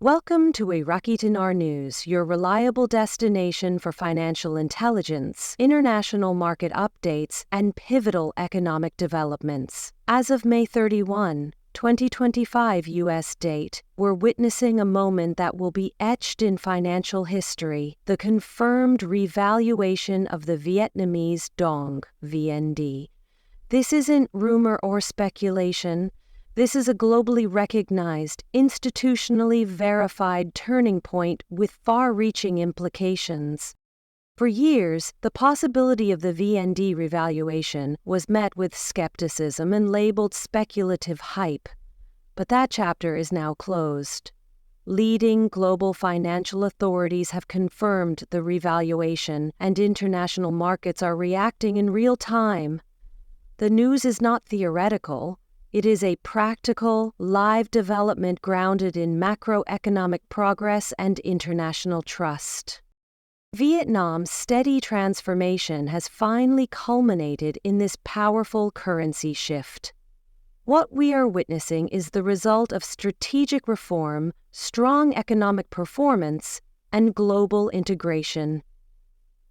Welcome to Iraqi Dinar News, your reliable destination for financial intelligence, international market updates, and pivotal economic developments. As of May 31, 2025 U.S. date, we're witnessing a moment that will be etched in financial history, the confirmed revaluation of the Vietnamese dong, VND. This isn't rumor or speculation. This is a globally recognized, institutionally verified turning point with far-reaching implications. For years, the possibility of the VND revaluation was met with skepticism and labeled speculative hype. But that chapter is now closed. Leading global financial authorities have confirmed the revaluation, and international markets are reacting in real time. The news is not theoretical. It is a practical, live development grounded in macroeconomic progress and international trust. Vietnam's steady transformation has finally culminated in this powerful currency shift. What we are witnessing is the result of strategic reform, strong economic performance, and global integration.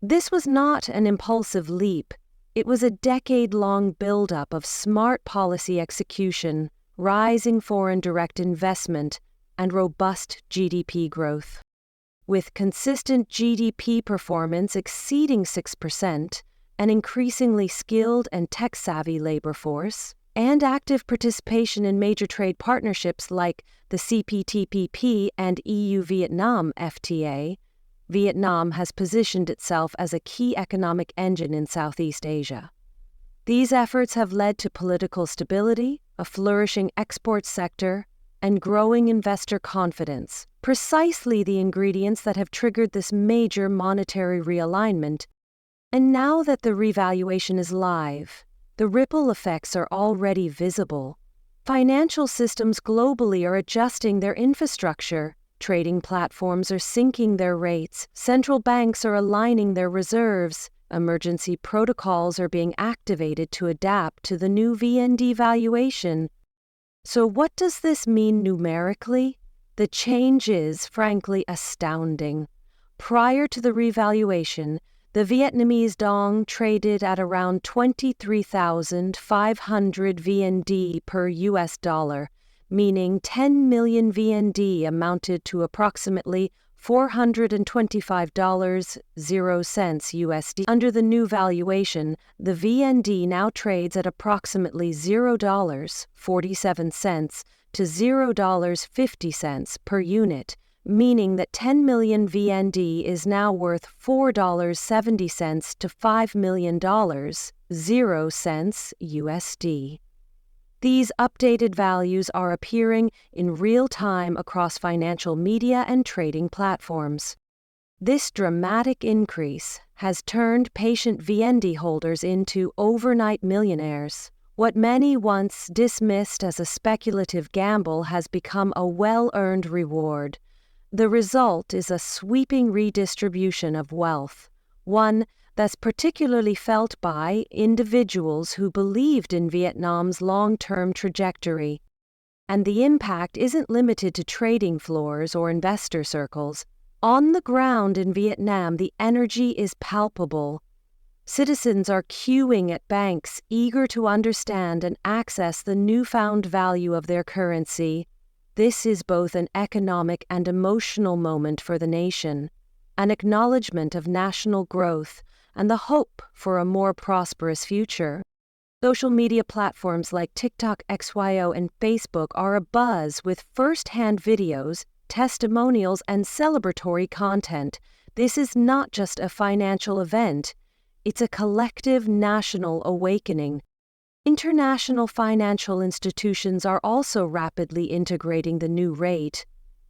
This was not an impulsive leap. It was a decade-long buildup of smart policy execution, rising foreign direct investment, and robust GDP growth. With consistent GDP performance exceeding 6%, an increasingly skilled and tech-savvy labor force, and active participation in major trade partnerships like the CPTPP and EU-Vietnam FTA, Vietnam has positioned itself as a key economic engine in Southeast Asia. These efforts have led to political stability, a flourishing export sector, and growing investor confidence, precisely the ingredients that have triggered this major monetary realignment. And now that the revaluation is live, the ripple effects are already visible. Financial systems globally are adjusting their infrastructure. Trading platforms are sinking their rates, central banks are aligning their reserves, emergency protocols are being activated to adapt to the new VND valuation. So what does this mean numerically? The change is, frankly, astounding. Prior to the revaluation, the Vietnamese dong traded at around 23,500 VND per US dollar, meaning 10 million VND amounted to approximately $425.00 USD. Under the new valuation, the VND now trades at approximately $0.47 to $0.50 per unit, meaning that 10 million VND is now worth $4.70 to $5 million, 0 cents USD. These updated values are appearing in real time across financial media and trading platforms. This dramatic increase has turned patient VND holders into overnight millionaires. What many once dismissed as a speculative gamble has become a well-earned reward. The result is a sweeping redistribution of wealth, one that's particularly felt by individuals who believed in Vietnam's long-term trajectory. And the impact isn't limited to trading floors or investor circles. On the ground in Vietnam, the energy is palpable. Citizens are queuing at banks, eager to understand and access the newfound value of their currency. This is both an economic and emotional moment for the nation, an acknowledgement of national growth, and the hope for a more prosperous future. Social media platforms like TikTok, XYO, and Facebook are abuzz with first-hand videos, testimonials, and celebratory content. This is not just a financial event, it's a collective national awakening. International financial institutions are also rapidly integrating the new rate.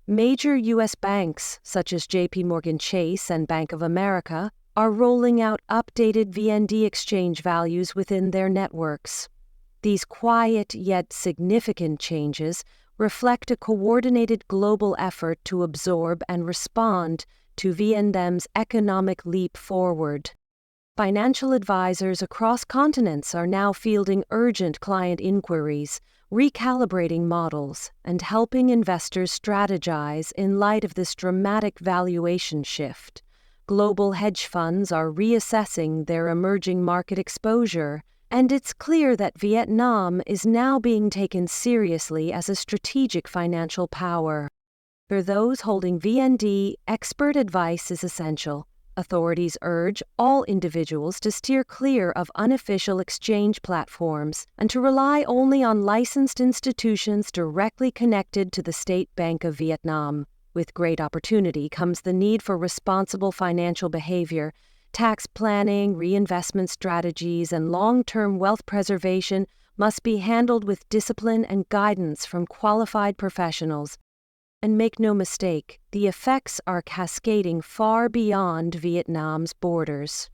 Major U.S. banks, such as JP Chase and Bank of America, are rolling out updated VND exchange values within their networks. These quiet yet significant changes reflect a coordinated global effort to absorb and respond to Vietnam's economic leap forward. Financial advisors across continents are now fielding urgent client inquiries, recalibrating models and helping investors strategize in light of this dramatic valuation shift. Global hedge funds are reassessing their emerging market exposure, and it's clear that Vietnam is now being taken seriously as a strategic financial power. For those holding VND, expert advice is essential. Authorities urge all individuals to steer clear of unofficial exchange platforms and to rely only on licensed institutions directly connected to the State Bank of Vietnam. With great opportunity comes the need for responsible financial behavior. Tax planning, reinvestment strategies, and long-term wealth preservation must be handled with discipline and guidance from qualified professionals. And make no mistake, the effects are cascading far beyond Vietnam's borders.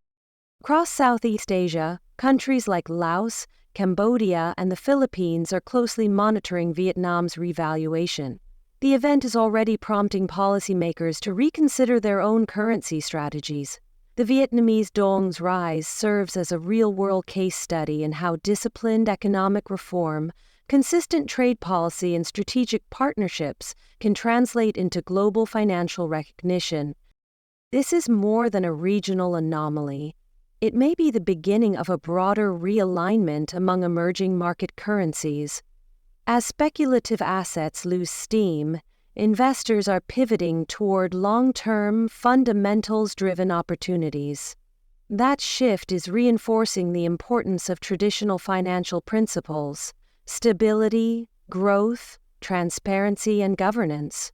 Across Southeast Asia, countries like Laos, Cambodia, and the Philippines are closely monitoring Vietnam's revaluation. The event is already prompting policymakers to reconsider their own currency strategies. The Vietnamese dong's rise serves as a real-world case study in how disciplined economic reform, consistent trade policy, and strategic partnerships can translate into global financial recognition. This is more than a regional anomaly. It may be the beginning of a broader realignment among emerging market currencies. As speculative assets lose steam, investors are pivoting toward long-term, fundamentals-driven opportunities. That shift is reinforcing the importance of traditional financial principles: stability, growth, transparency, and governance.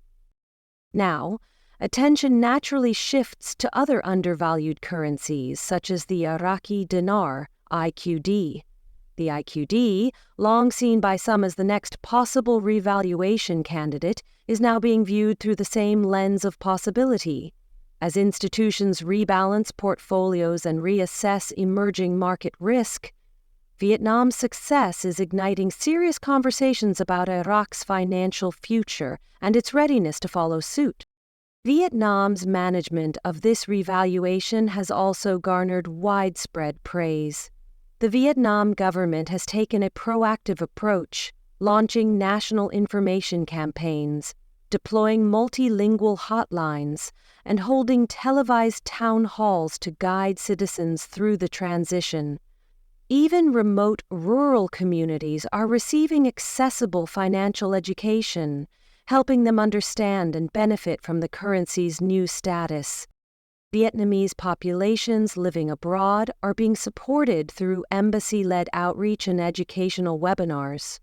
Now, attention naturally shifts to other undervalued currencies, such as the Iraqi Dinar, IQD. The IQD, long seen by some as the next possible revaluation candidate, is now being viewed through the same lens of possibility. As institutions rebalance portfolios and reassess emerging market risk, Vietnam's success is igniting serious conversations about Iraq's financial future and its readiness to follow suit. Vietnam's management of this revaluation has also garnered widespread praise. The Vietnam government has taken a proactive approach, launching national information campaigns, deploying multilingual hotlines, and holding televised town halls to guide citizens through the transition. Even remote rural communities are receiving accessible financial education, helping them understand and benefit from the currency's new status. Vietnamese populations living abroad are being supported through embassy-led outreach and educational webinars.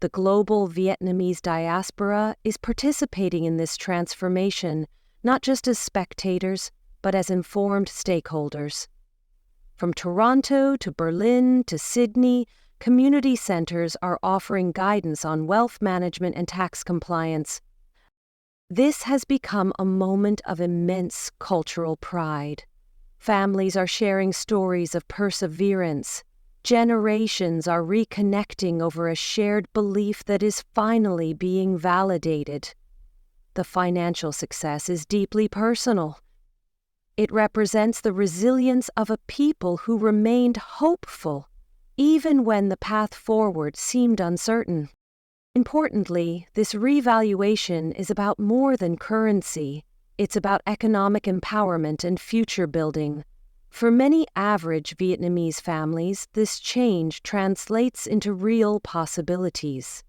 The global Vietnamese diaspora is participating in this transformation, not just as spectators, but as informed stakeholders. From Toronto to Berlin to Sydney, community centers are offering guidance on wealth management and tax compliance. This has become a moment of immense cultural pride. Families are sharing stories of perseverance. Generations are reconnecting over a shared belief that is finally being validated. The financial success is deeply personal. It represents the resilience of a people who remained hopeful, even when the path forward seemed uncertain. Importantly, this revaluation is about more than currency. It's about economic empowerment and future building. For many average Vietnamese families, this change translates into real possibilities.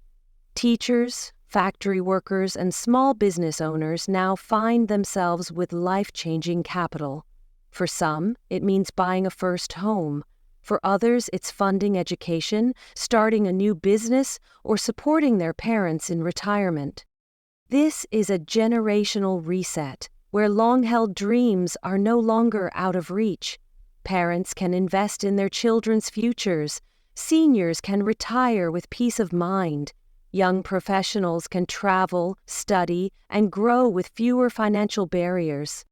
Teachers, factory workers, and small business owners now find themselves with life-changing capital. For some, it means buying a first home. For others, it's funding education, starting a new business, or supporting their parents in retirement. This is a generational reset, where long-held dreams are no longer out of reach. Parents can invest in their children's futures. Seniors can retire with peace of mind. Young professionals can travel, study, and grow with fewer financial barriers.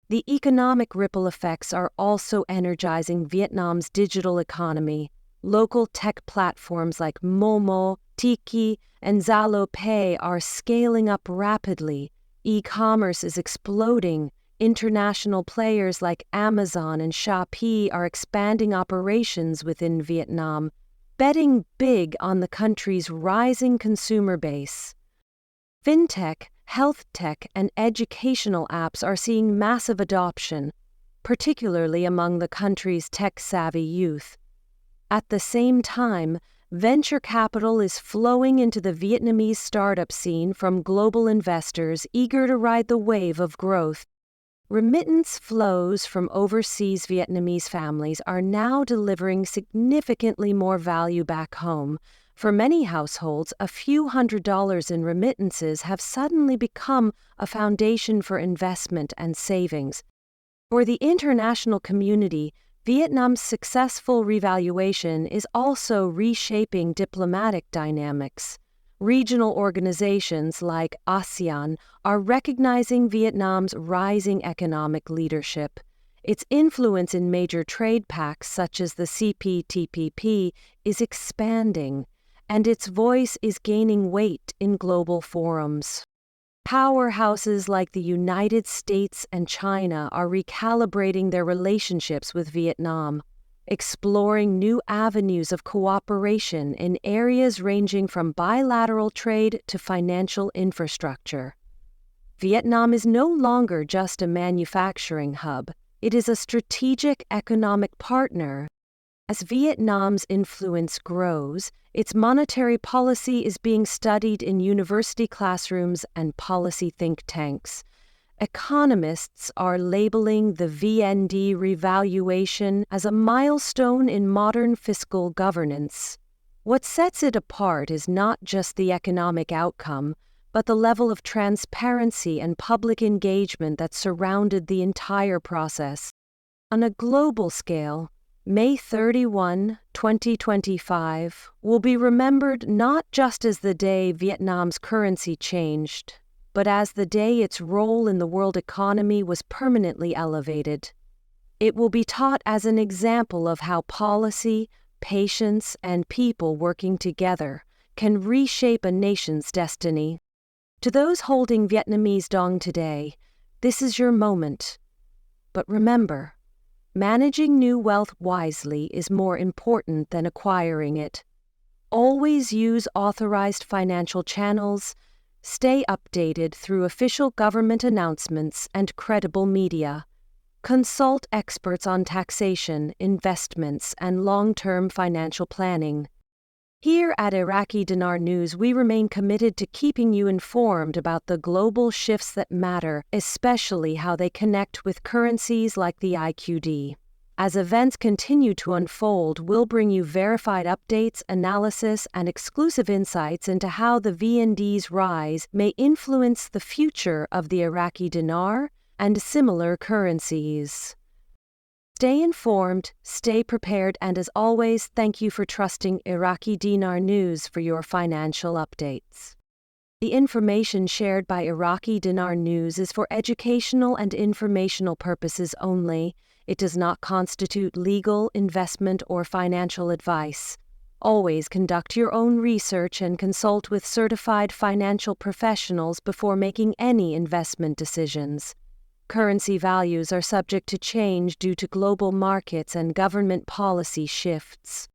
The economic ripple effects are also energizing Vietnam's digital economy. Local tech platforms like Momo, Tiki, and Zalo Pay are scaling up rapidly. E-commerce is exploding. International players like Amazon and Shopee are expanding operations within Vietnam. betting big on the country's rising consumer base. Fintech, health tech, and educational apps are seeing massive adoption, particularly among the country's tech-savvy youth. At the same time, venture capital is flowing into the Vietnamese startup scene from global investors eager to ride the wave of growth. Remittance flows from overseas Vietnamese families are now delivering significantly more value back home. For many households, a few $100s in remittances have suddenly become a foundation for investment and savings. For the international community, Vietnam's successful revaluation is also reshaping diplomatic dynamics. Regional organizations like ASEAN are recognizing Vietnam's rising economic leadership. Its influence in major trade pacts such as the CPTPP is expanding, and its voice is gaining weight in global forums. Powerhouses like the United States and China are recalibrating their relationships with Vietnam, exploring new avenues of cooperation in areas ranging from bilateral trade to financial infrastructure. Vietnam is no longer just a manufacturing hub, it is a strategic economic partner. As Vietnam's influence grows, its monetary policy is being studied in university classrooms and policy think tanks. Economists are labeling the VND revaluation as a milestone in modern fiscal governance. What sets it apart is not just the economic outcome, but the level of transparency and public engagement that surrounded the entire process. On a global scale, May 31, 2025, will be remembered not just as the day Vietnam's currency changed, but as the day its role in the world economy was permanently elevated. It will be taught as an example of how policy, patience, and people working together can reshape a nation's destiny. To those holding Vietnamese dong today, this is your moment. But remember, managing new wealth wisely is more important than acquiring it. Always use authorized financial channels. Stay updated through official government announcements and credible media. Consult experts on taxation, investments, and long-term financial planning. Here at Iraqi Dinar News, we remain committed to keeping you informed about the global shifts that matter, especially how they connect with currencies like the IQD. As events continue to unfold, we'll bring you verified updates, analysis, and exclusive insights into how the VND's rise may influence the future of the Iraqi dinar and similar currencies. Stay informed, stay prepared, and as always, thank you for trusting Iraqi Dinar News for your financial updates. The information shared by Iraqi Dinar News is for educational and informational purposes only. It does not constitute legal, investment, or financial advice. Always conduct your own research and consult with certified financial professionals before making any investment decisions. Currency values are subject to change due to global markets and government policy shifts.